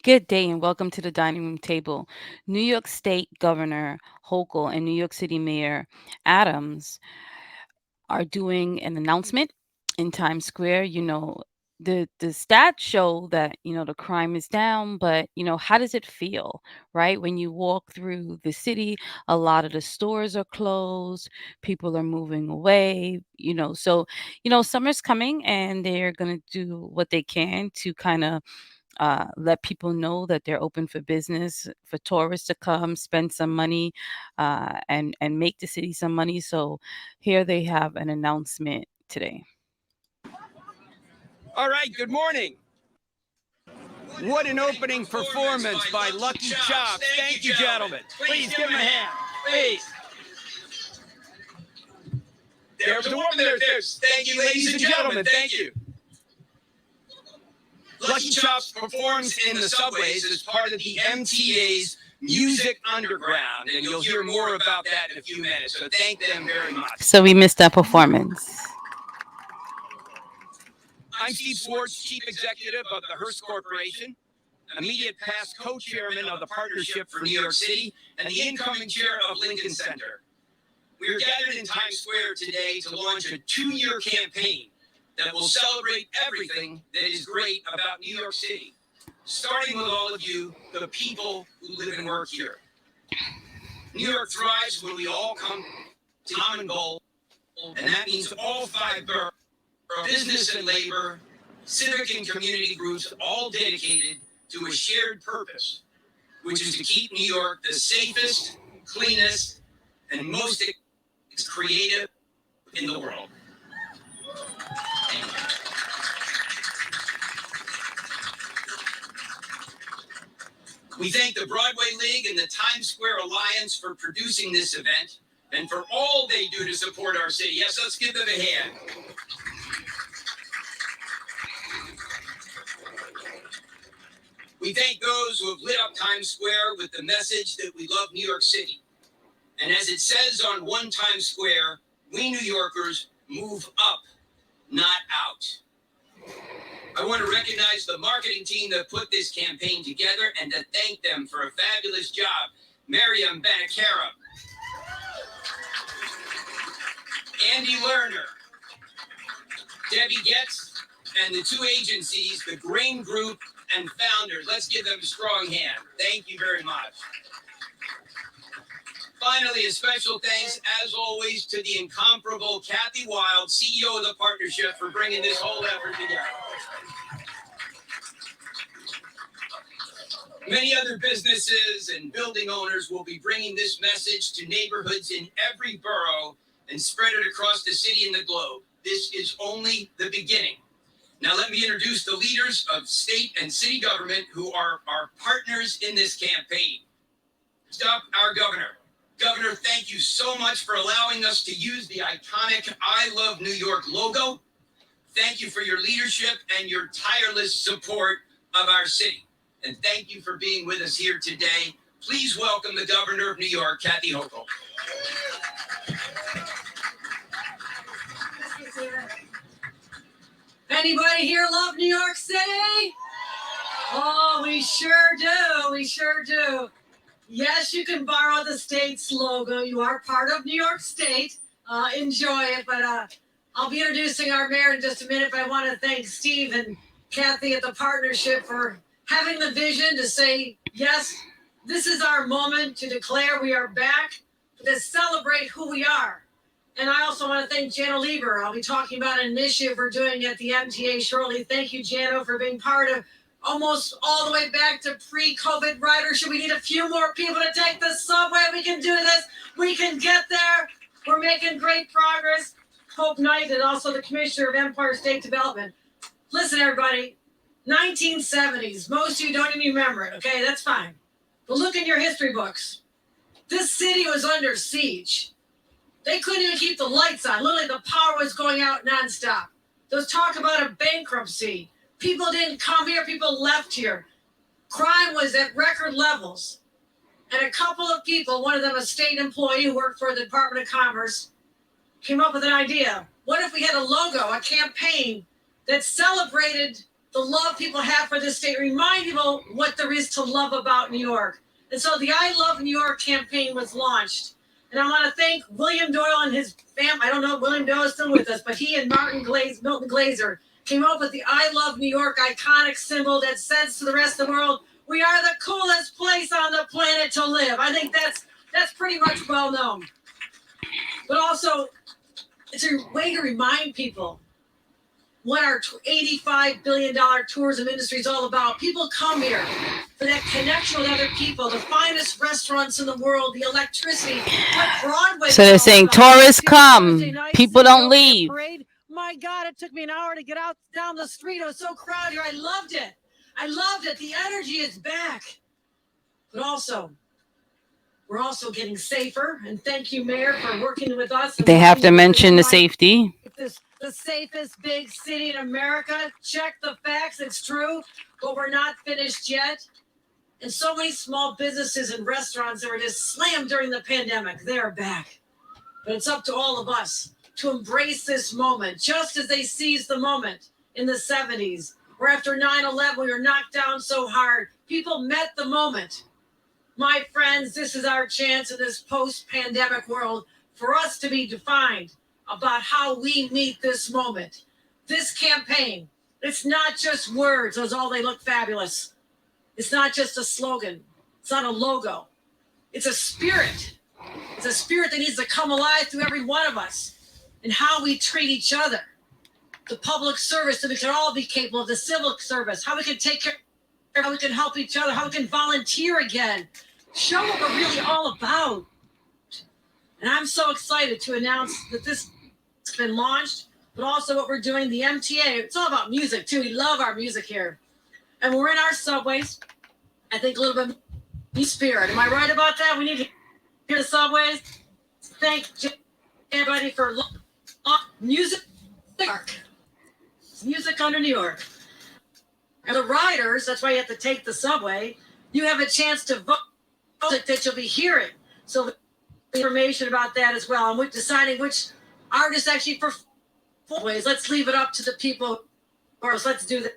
Good day and welcome to the dining room table. New York State Governor Hochul and New York City Mayor Adams are doing an announcement in Times Square. The stats show that the crime is down, but how does it feel, right? When you walk through the city, a lot of the stores are closed, people are moving away, summer's coming and they're going to do what they can to kind of let people know that they're open for business, for tourists to come, spend some money, and make the city some money. So here they have an announcement today. All right, good morning. What an opening performance by Lucky Chops. Thank you, gentlemen. Please give them a hand. Please. There's a woman there. Thank you, ladies and gentlemen. Thank you. Lucky Chops performs in the subways as part of the MTA's Music Underground, and you'll hear more about that in a few minutes. So thank them very much. So we missed that performance. I'm Steve Swartz, Chief Executive of the Hearst Corporation, immediate past co-chairman of the Partnership for New York City, and the incoming chair of Lincoln Center. We are gathered in Times Square today to launch a 2-year campaign that will celebrate everything that is great about New York City, starting with all of you, the people who live and work here. New York thrives when we all come to common goal, and that means all 5 boroughs, business and labor, civic and community groups, all dedicated to a shared purpose, which is to keep New York the safest, cleanest, and most creative in the world. We thank the Broadway League and the Times Square Alliance for producing this event and for all they do to support our city. Yes, let's give them a hand. We thank those who have lit up Times Square with the message that we love New York City. And as it says on One Times Square, we New Yorkers move up, not out. I want to recognize the marketing team that put this campaign together and to thank them for a fabulous job. Miriam Benacara, Andy Lerner, Debbie Getz, and the 2 agencies, the Grain Group and founders. Let's give them a strong hand. Thank you very much. Finally, a special thanks, as always, to the incomparable Kathy Wild, CEO of the Partnership, for bringing this whole effort together. Many other businesses and building owners will be bringing this message to neighborhoods in every borough and spread it across the city and the globe. This is only the beginning. Now let me introduce the leaders of state and city government who are our partners in this campaign. First up, our governor. Governor, thank you so much for allowing us to use the iconic I Love New York logo. Thank you for your leadership and your tireless support of our city. And thank you for being with us here today. Please welcome the Governor of New York, Kathy Hochul. Anybody here love New York City? Oh, we sure do. We sure do. Yes, you can borrow the state's logo. You are part of New York State. Enjoy it. But I'll be introducing our mayor in just a minute. But I want to thank Steve and Kathy at the Partnership for having the vision to say, yes, this is our moment to declare we are back, to celebrate who we are. And I also want to thank Jano Lieber. I'll be talking about an initiative we're doing at the MTA shortly. Thank you, Jano, for being part of almost all the way back to pre-COVID ridership. We need a few more people to take the subway. We can do this. We can get there. We're making great progress. Hope Knight and also the Commissioner of Empire State Development. Listen, everybody, 1970s. Most of you don't even remember it, okay? That's fine. But look in your history books. This city was under siege. They couldn't even keep the lights on. Literally, the power was going out nonstop. There was talk about a bankruptcy. People didn't come here. People left here. Crime was at record levels. And a couple of people, one of them a state employee who worked for the Department of Commerce, came up with an idea. What if we had a logo, a campaign that celebrated the love people have for this state, remind people what there is to love about New York. And so the I Love New York campaign was launched. And I want to thank William Doyle and his family. I don't know if William Doyle is still with us, but he and Milton Glaser came up with the I Love New York iconic symbol that says to the rest of the world, we are the coolest place on the planet to live. I think that's pretty much well known. But also, it's a way to remind people what our $85 billion tourism industry is all about. People come here for that connection with other people, the finest restaurants in the world, the electricity, what Broadway. So they're saying tourists come, people don't leave. Parade. My God, it took me an hour to get out down the street. It was so crowded here. I loved it. I loved it. The energy is back. But also, we're also getting safer. And thank you, Mayor, for working with us. They have to mention the safety. The safest big city in America. Check the facts. It's true. But we're not finished yet. And so many small businesses and restaurants that were just slammed during the pandemic, they're back. But it's up to all of us to embrace this moment, just as they seized the moment in the 70s, where after 9/11, we were knocked down so hard. People met the moment. My friends, this is our chance in this post-pandemic world for us to be defined about how we meet this moment. This campaign, it's not just words, although they look fabulous. It's not just a slogan. It's not a logo. It's a spirit. It's a spirit that needs to come alive through every one of us and how we treat each other. The public service, that we can all be capable of, the civil service, how we can take care, how we can help each other, how we can volunteer again. Show what we're really all about. And I'm so excited to announce that this has been launched, but also what we're doing, the MTA. It's all about music, too. We love our music here. And we're in our subways. I think a little bit of spirit. Am I right about that? We need to hear the subways. Thank everybody for music. Music under New York. And the riders, that's why you have to take the subway, you have a chance to vote that you'll be hearing. So information about that as well. And we're deciding which artists actually perform ways. Let's leave it up to the people. Or let's do that.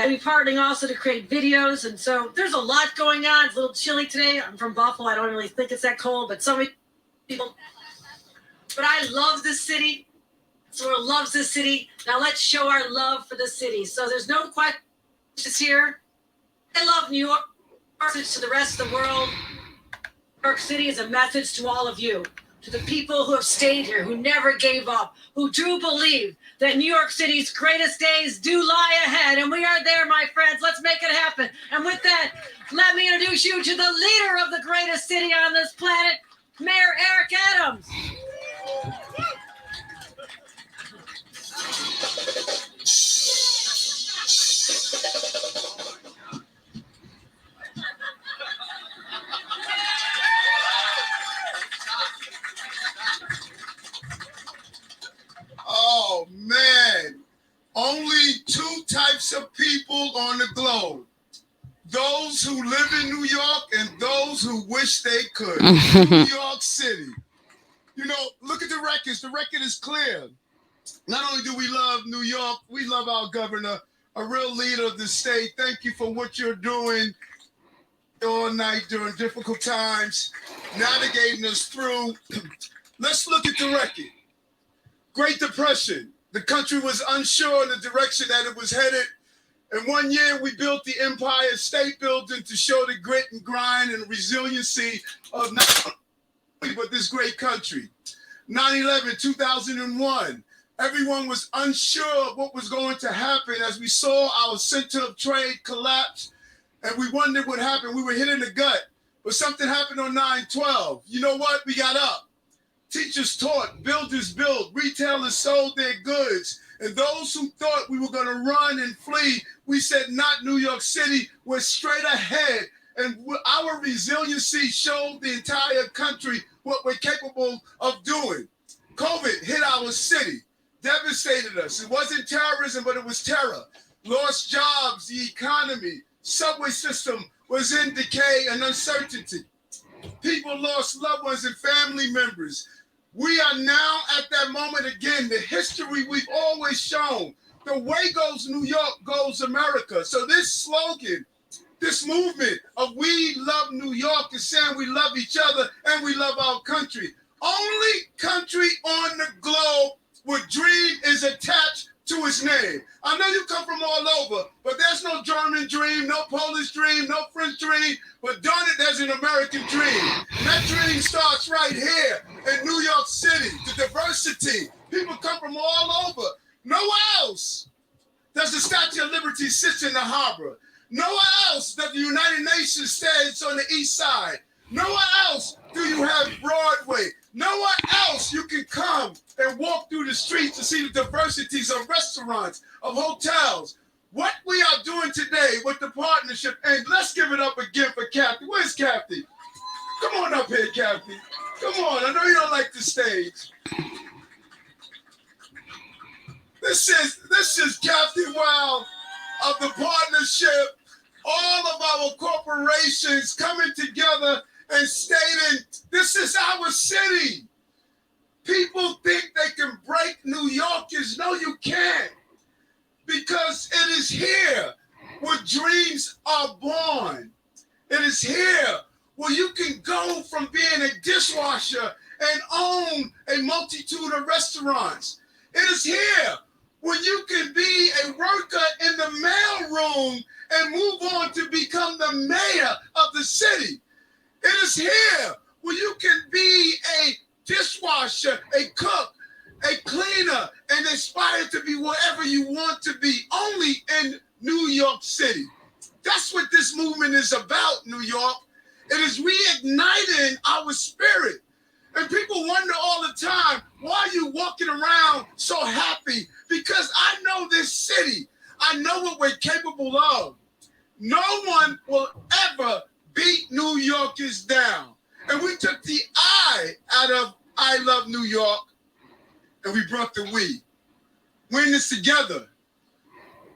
We're partnering also to create videos. And so there's a lot going on. It's a little chilly today. I'm from Buffalo. I don't really think it's that cold, but so many people. But I love this city. Someone loves this city. Now let's show our love for the city. So there's no questions here. I love New York. Message to the rest of the world. New York City is a message to all of you, to the people who have stayed here, who never gave up, who do believe that New York City's greatest days do lie ahead. And we are there, my friends. Let's make it happen. And with that, let me introduce you to the leader of the greatest city on this planet, Mayor Eric Adams. Oh, man. Only two types of people on the globe. Those who live in New York and those who wish they could. New York City. You know, look at the records. The record is clear. Not only do we love New York, we love our governor, a real leader of the state. Thank you for what you're doing all night during difficult times, navigating us through. Let's look at the record. Great Depression. The country was unsure of the direction that it was headed. And one year we built the Empire State Building to show the grit and grind and resiliency of not only but this great country. 9/11, 2001. Everyone was unsure of what was going to happen as we saw our center of trade collapse, and we wondered what happened. We were hit in the gut, but something happened on 9/12. You know what? We got up. Teachers taught, builders built, retailers sold their goods. And those who thought we were going to run and flee, we said, not New York City, we're straight ahead. And our resiliency showed the entire country what we're capable of doing. COVID hit our city, devastated us. It wasn't terrorism, but it was terror. Lost jobs, the economy, subway system was in decay and uncertainty. People lost loved ones and family members. We are now at that moment again, the history we've always shown. The way goes New York, goes America. So this slogan, this movement of we love New York is saying we love each other and we love our country. Only country on the globe where dream is attached to its name. I know you come from all over, but there's no German dream, no Polish dream, no French dream, but darn it, there's an American dream. And that dream starts right here in New York City, the diversity. People come from all over. Nowhere else does the Statue of Liberty sit in the harbor. Nowhere else does the United Nations stands on the east side. Nowhere else do you have Broadway. Nowhere else you can come and walk through the streets to see the diversities of restaurants, of hotels. What we are doing today with the partnership, and let's give it up again for Kathy. Where's Kathy? Come on up here, Kathy. Come on, I know you don't like the stage. This is Kathy Wild of the partnership, all of our corporations coming together and stating, this is our city. People think they can break New Yorkers. No, you can't. Because it is here where dreams are born. It is here where you can go from being a dishwasher and own a multitude of restaurants. It is here where you can be a worker in the mailroom and move on to become the mayor of the city. It is here where you can be a dishwasher, a cook, a cleaner, and aspire to be wherever you want to be, only in New York City. That's what this movement is about, New York. It is reigniting our spirit. And people wonder all the time, why are you walking around so happy? Because I know this city. I know what we're capable of. No one will ever beat New Yorkers down. And we took the I out of I love New York, and we brought the we. We're in this together.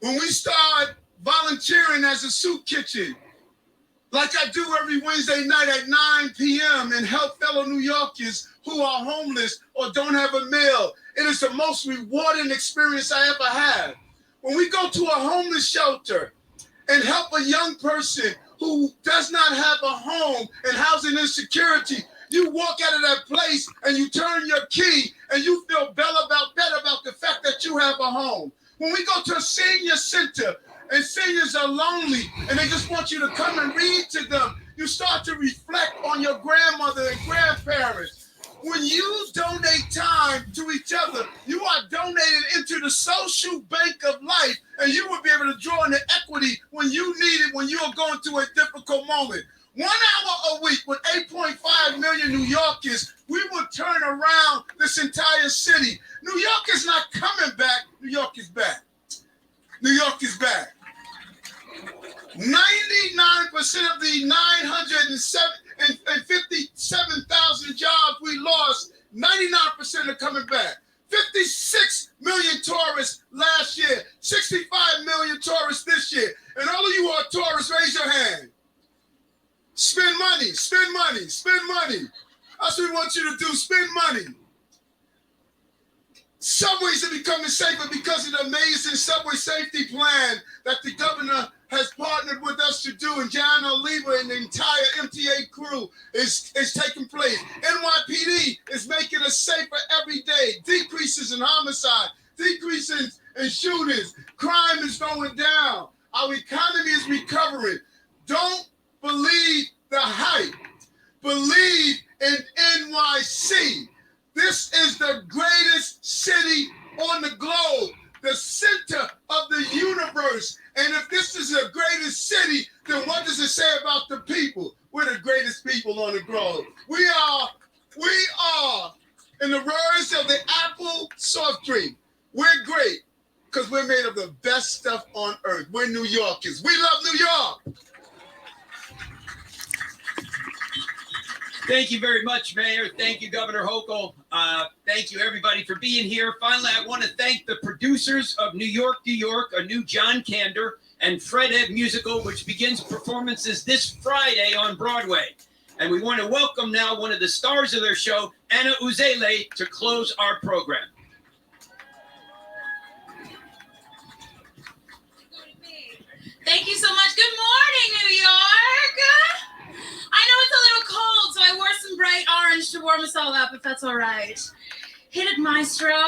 When we start volunteering as a soup kitchen, like I do every Wednesday night at 9 p.m. and help fellow New Yorkers who are homeless or don't have a meal, it is the most rewarding experience I ever had. When we go to a homeless shelter and help a young person who does not have a home and housing insecurity, you walk out of that place and you turn your key and you feel better about the fact that you have a home. When we go to a senior center and seniors are lonely and they just want you to come and read to them, you start to reflect on your grandmother and grandparents. When you donate time to each other, you are donated into the social bank of life, and you will be able to draw on the equity when you need it, when you are going through a difficult moment. 1 hour a week with 8.5 million New Yorkers, we will turn around this entire city. New York is not coming back. New York is back. New York is back. 99% of the 957,000 jobs we lost, 99% are coming back. 56 million tourists last year, 65 million tourists this year. And all of you who are tourists, raise your hand. Spend money, spend money, spend money. That's what we want you to do, spend money. Subways are becoming safer because of the amazing subway safety plan that the governor has partnered with us to do, and John Oliva and the entire MTA crew is taking place. NYPD is making us safer every day. Decreases in homicide, decreases in shootings. Crime is going down. Our economy is recovering. Don't believe the hype. Believe in NYC. This is the greatest city on the globe, the center of the universe. And if this is the greatest city, then what does it say about the people? We're the greatest people on the globe. We are, in the words of the Apple soft drink, we're great because we're made of the best stuff on earth. We're New Yorkers. We love New York. Thank you very much, Mayor. Thank you, Governor Hochul. Thank you, everybody, for being here. Finally, I want to thank the producers of New York, New York, a new John Kander and Fred Ebb musical, which begins performances this Friday on Broadway. And we want to welcome now one of the stars of their show, Anna Uzele, to close our program. Thank you so much. Good morning, New York. I know it's a little cold, so I wore some bright orange to warm us all up, if that's all right. Hit it, maestro.